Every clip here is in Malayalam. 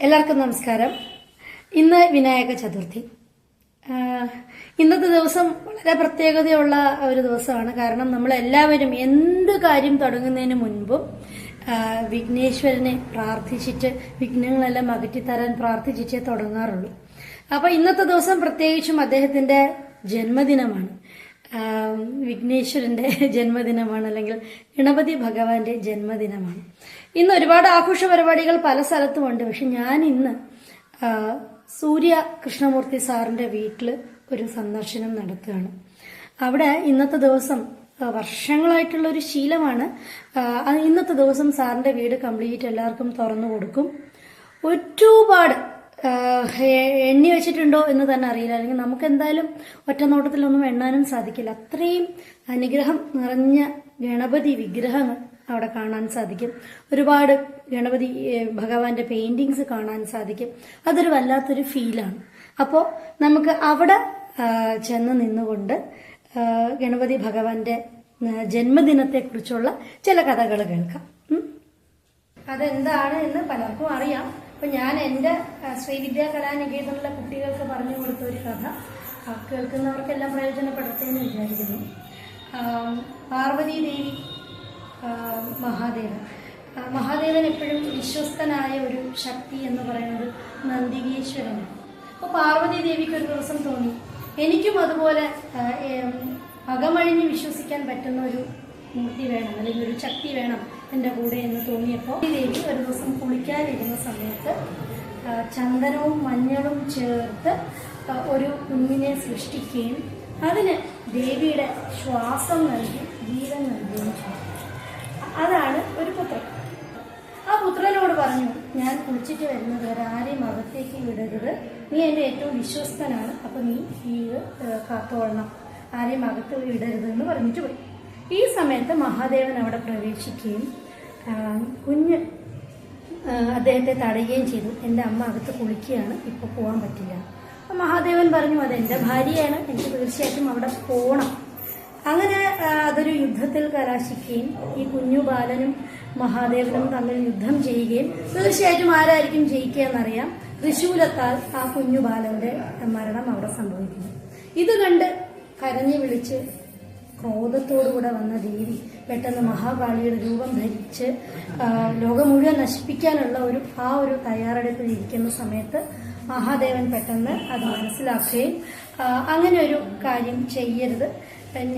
എല്ലാവർക്കും നമസ്കാരം. ഇന്ന് വിനായക ചതുർത്ഥി. ഇന്നത്തെ ദിവസം വളരെ പ്രത്യേകതയുള്ള ഒരു ദിവസമാണ്. കാരണം നമ്മളെല്ലാവരും എന്ത് കാര്യം തുടങ്ങുന്നതിന് മുൻപും വിഘ്നേശ്വരനെ പ്രാർത്ഥിച്ചിട്ട് വിഘ്നങ്ങളെല്ലാം അകറ്റിത്തരാൻ പ്രാർത്ഥിച്ചിട്ടേ തുടങ്ങാറുള്ളൂ. അപ്പൊ ഇന്നത്തെ ദിവസം പ്രത്യേകിച്ചും അദ്ദേഹത്തിന്റെ ജന്മദിനമാണ്. വിഘ്നേശ്വരന്റെ ജന്മദിനമാണ്, അല്ലെങ്കിൽ ഗണപതി ഭഗവാന്റെ ജന്മദിനമാണ്. ഇന്ന് ഒരുപാട് ആഘോഷ പരിപാടികൾ പല സ്ഥലത്തുമുണ്ട്. പക്ഷെ ഞാൻ ഇന്ന് സൂര്യ കൃഷ്ണമൂർത്തി സാറിന്റെ വീട്ടിൽ ഒരു സന്ദർശനം നടത്തുകയാണ്. അവിടെ ഇന്നത്തെ ദിവസം വർഷങ്ങളായിട്ടുള്ള ഒരു ശീലമാണ്. ഇന്നത്തെ ദിവസം സാറിന്റെ വീട് കംപ്ലീറ്റ് എല്ലാവർക്കും തുറന്നു കൊടുക്കും. ഒരുപാട് എണ്ണി വെച്ചിട്ടുണ്ടോ എന്ന് തന്നെ അറിയില്ല, അല്ലെങ്കിൽ നമുക്ക് എന്തായാലും ഒറ്റ നോട്ടത്തിലൊന്നും എണ്ണാനും സാധിക്കില്ല. അത്രയും അനുഗ്രഹം നിറഞ്ഞ ഗണപതി വിഗ്രഹങ്ങൾ അവിടെ കാണാൻ സാധിക്കും. ഒരുപാട് ഗണപതി ഭഗവാന്റെ പെയിന്റിങ്സ് കാണാൻ സാധിക്കും. അതൊരു വല്ലാത്തൊരു ഫീലാണ്. അപ്പോൾ നമുക്ക് അവിടെ ചെന്ന് നിന്നുകൊണ്ട് ഗണപതി ഭഗവാന്റെ ജന്മദിനത്തെക്കുറിച്ചുള്ള ചില കഥകൾ കേൾക്കാം. അതെന്താണ് എന്ന് പലർക്കും അറിയാം. അപ്പൊ ഞാൻ എന്റെ ശ്രീവിദ്യാ കലാനികേതനിലെ കുട്ടികൾക്ക് പറഞ്ഞു കൊടുത്ത ഒരു കഥ കേൾക്കുന്നവർക്കെല്ലാം പ്രയോജനപ്പെടട്ടെ എന്ന് വിചാരിക്കുന്നു. പാർവതി ദേവി, മഹാദേവൻ എപ്പോഴും വിശ്വസ്തനായ ഒരു ശക്തി എന്ന് പറയുന്നത് നന്ദികേശ്വരനാണ്. അപ്പോൾ പാർവതി ദേവിക്ക് ഒരു ദിവസം തോന്നി, എനിക്കും അതുപോലെ അകമഴിഞ്ഞ് വിശ്വസിക്കാൻ പറ്റുന്ന ഒരു മൂർത്തി വേണം, അല്ലെങ്കിൽ ഒരു ശക്തി വേണം എൻ്റെ കൂടെ എന്ന് തോന്നിയപ്പോൾ ദേവി ഒരു ദിവസം കുളിക്കാനിരുന്ന സമയത്ത് ചന്ദനവും മഞ്ഞളും ചേർത്ത് ഒരു കുഞ്ഞിനെ സൃഷ്ടിക്കുകയും അതിന് ദേവിയുടെ ശ്വാസം നൽകി ജീവൻ നൽകുകയും ചെയ്തു. അതാണ് ഒരു പുത്രൻ. ആ പുത്രനോട് പറഞ്ഞു, ഞാൻ കുളിച്ചിട്ട് വരുന്നത് വരെ ആരെയും അകത്തേക്ക് വിടരുത്, നീ എൻ്റെ ഏറ്റവും വിശ്വസ്തനാണ്, അപ്പൊ നീ ഇത് കാത്തോളണം, ആരെയും അകത്ത് വിടരുത് എന്ന് പറഞ്ഞിട്ട് പോയി. ഈ സമയത്ത് മഹാദേവൻ അവിടെ പ്രവേശിക്കുകയും കുഞ്ഞ് അദ്ദേഹത്തെ തടയുകയും ചെയ്തു. എൻ്റെ അമ്മ അകത്ത് കുളിക്കുകയാണ്, ഇപ്പൊ പോകാൻ പറ്റില്ല. അപ്പൊ മഹാദേവൻ പറഞ്ഞു, അതെന്റെ ഭാര്യയാണ്, എനിക്ക് തീർച്ചയായിട്ടും അവിടെ പോകണം. അങ്ങനെ അതൊരു യുദ്ധത്തിൽ കലാശിക്കുകയും ഈ കുഞ്ഞു ബാലനും മഹാദേവനും തമ്മിൽ യുദ്ധം ചെയ്യുകയും തീർച്ചയായിട്ടും ആരായിരിക്കും ജയിക്കുക എന്നറിയാം. തൃശൂലത്താൽ ആ കുഞ്ഞു ബാലന്റെ മരണം അവിടെ സംഭവിക്കുന്നു. ഇത് കണ്ട് കരഞ്ഞു വിളിച്ച് ക്രോധത്തോടുകൂടെ വന്ന ദേവി പെട്ടെന്ന് മഹാകാളിയുടെ രൂപം ധരിച്ച് ലോകം മുഴുവൻ നശിപ്പിക്കാനുള്ള ഒരു തയ്യാറെടുപ്പിൽ ഇരിക്കുന്ന സമയത്ത് മഹാദേവൻ പെട്ടെന്ന് അത് മനസ്സിലാക്കുകയും അങ്ങനെ ഒരു കാര്യം ചെയ്യരുത്,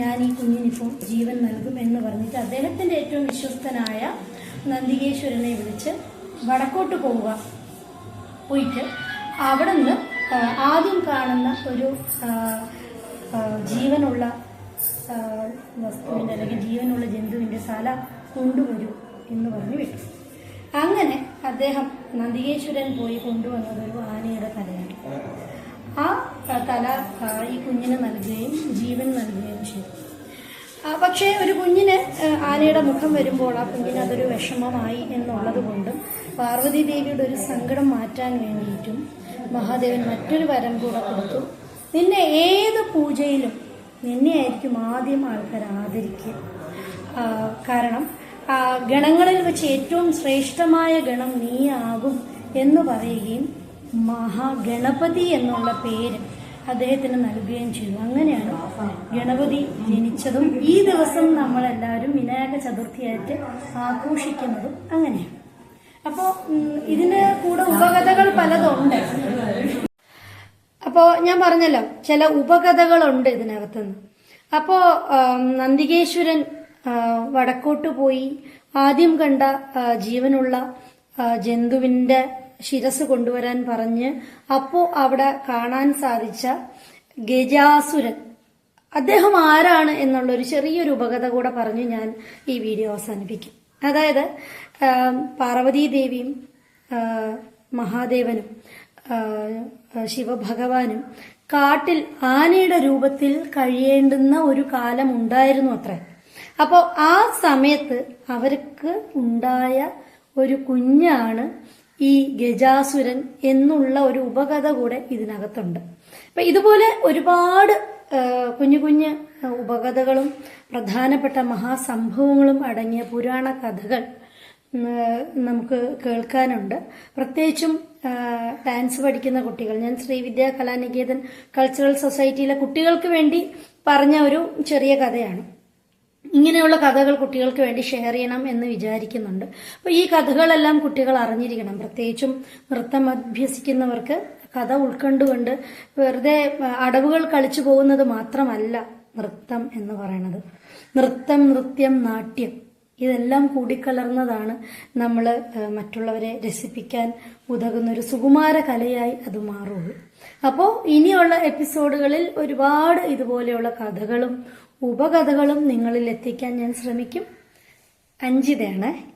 ഞാൻ ഈ കുഞ്ഞിനിപ്പോൾ ജീവൻ നൽകും എന്ന് പറഞ്ഞിട്ട് അദ്ദേഹത്തിന്റെ ഏറ്റവും വിശ്വസ്തനായ നന്ദികേശ്വരനെ വിളിച്ച് വടക്കോട്ട് പോയിട്ട് അവിടെ നിന്ന് ആദ്യം കാണുന്ന ഒരു ജീവനുള്ള വസ്തുവിന്റെ, അല്ലെങ്കിൽ ജീവനുള്ള ജന്തുവിന്റെ തല കൊണ്ടുവരൂ എന്ന് പറഞ്ഞു വിട്ടു. അങ്ങനെ അദ്ദേഹം നന്ദികേശ്വരൻ പോയി കൊണ്ടുവന്നത് ഒരു ആനയുടെ തലയാണ്. ആ തല ഈ കുഞ്ഞിന് നൽകുകയും ജീവൻ നൽകുകയും ചെയ്തു. പക്ഷേ ഒരു കുഞ്ഞിന് ആനയുടെ മുഖം വരുമ്പോൾ ആ കുഞ്ഞിന് അതൊരു വിഷമമായി എന്നുള്ളത് കൊണ്ടും പാർവതി ദേവിയുടെ ഒരു സങ്കടം മാറ്റാൻ വേണ്ടിയിട്ടും മഹാദേവൻ മറ്റൊരു വരം കൂടെ കൊടുത്തു. നിന്നെ ഏത് പൂജയിലും നിന്നെ ആയിരിക്കും ആദ്യം ആൾക്കാർ ആദരിക്കുക. കാരണം ഗണങ്ങളിൽ വെച്ച് ഏറ്റവും ശ്രേഷ്ഠമായ ഗണം നീയാകും എന്ന് പറയുകയും മഹാഗണപതി എന്നുള്ള പേര് അദ്ദേഹത്തിന് നൽകുകയും ചെയ്തു. അങ്ങനെയാണ് ഗണപതി ജനിച്ചതും ഈ ദിവസം നമ്മളെല്ലാവരും വിനായക ചതുർത്ഥിയായിട്ട് ആഘോഷിക്കുന്നതും അങ്ങനെയാണ്. അപ്പോൾ ഇതിന് കൂടെ ഉപകഥകൾ പലതുണ്ട്. അപ്പോ ഞാൻ പറഞ്ഞല്ലോ, ചില ഉപകഥകളുണ്ട് ഇതിനകത്തുനിന്ന്. അപ്പോ നന്ദികേശ്വരൻ വടക്കോട്ട് പോയി ആദ്യം കണ്ട ജീവനുള്ള ജന്തുവിന്റെ ശിരസ് കൊണ്ടുവരാൻ പറഞ്ഞ് അപ്പോ അവിടെ കാണാൻ സാധിച്ച ഗജാസുരൻ, അദ്ദേഹം ആരാണ് എന്നുള്ളൊരു ചെറിയൊരു ഉപകഥ കൂടെ പറഞ്ഞ് ഞാൻ ഈ വീഡിയോ അവസാനിപ്പിക്കും. അതായത് പാർവതീദേവിയും മഹാദേവനും ശിവഭഗവാനും കാട്ടിൽ ആനയുടെ രൂപത്തിൽ കഴിയേണ്ടുന്ന ഒരു കാലം ഉണ്ടായിരുന്നു അത്ര. അപ്പോ ആ സമയത്ത് അവർക്ക് ഉണ്ടായ ഒരു കുഞ്ഞാണ് ഈ ഗജാസുരൻ എന്നുള്ള ഒരു ഉപകഥ കൂടെ ഇതിനകത്തുണ്ട്. അപ്പൊ ഇതുപോലെ ഒരുപാട് കുഞ്ഞു കുഞ്ഞു ഉപകഥകളും പ്രധാനപ്പെട്ട മഹാസംഭവങ്ങളും അടങ്ങിയ പുരാണ കഥകൾ നമുക്ക് കേൾക്കാനുണ്ട്. പ്രത്യേകിച്ചും ഡാൻസ് പഠിക്കുന്ന കുട്ടികൾ, ഞാൻ ശ്രീവിദ്യാ കലാനികേതൻ കൾച്ചറൽ സൊസൈറ്റിയിലെ കുട്ടികൾക്ക് വേണ്ടി പറഞ്ഞ ഒരു ചെറിയ കഥയാണ്. ഇങ്ങനെയുള്ള കഥകൾ കുട്ടികൾക്ക് വേണ്ടി ഷെയർ ചെയ്യണം എന്ന് വിചാരിക്കുന്നുണ്ട്. അപ്പോൾ ഈ കഥകളെല്ലാം കുട്ടികൾ അറിഞ്ഞിരിക്കണം. പ്രത്യേകിച്ചും നൃത്തം അഭ്യസിക്കുന്നവർക്ക് കഥ ഉൾക്കൊണ്ടുകൊണ്ട് വെറുതെ അടവുകൾ കളിച്ചു പോകുന്നത് മാത്രമല്ല നൃത്തം എന്ന് പറയുന്നത്. നൃത്തം, നൃത്യം, നാട്യം ഇതെല്ലാം കൂടിക്കലർന്നതാണ് നമ്മൾ മറ്റുള്ളവരെ രസിപ്പിക്കാൻ ഉതകുന്ന ഒരു സുകുമാര കലയായി അത് മാറുള്ളൂ. അപ്പോൾ ഇനിയുള്ള എപ്പിസോഡുകളിൽ ഒരുപാട് ഇതുപോലെയുള്ള കഥകളും ഉപകഥകളും നിങ്ങളിൽ എത്തിക്കാൻ ഞാൻ ശ്രമിക്കും. അഞ്ജിതയാണ്.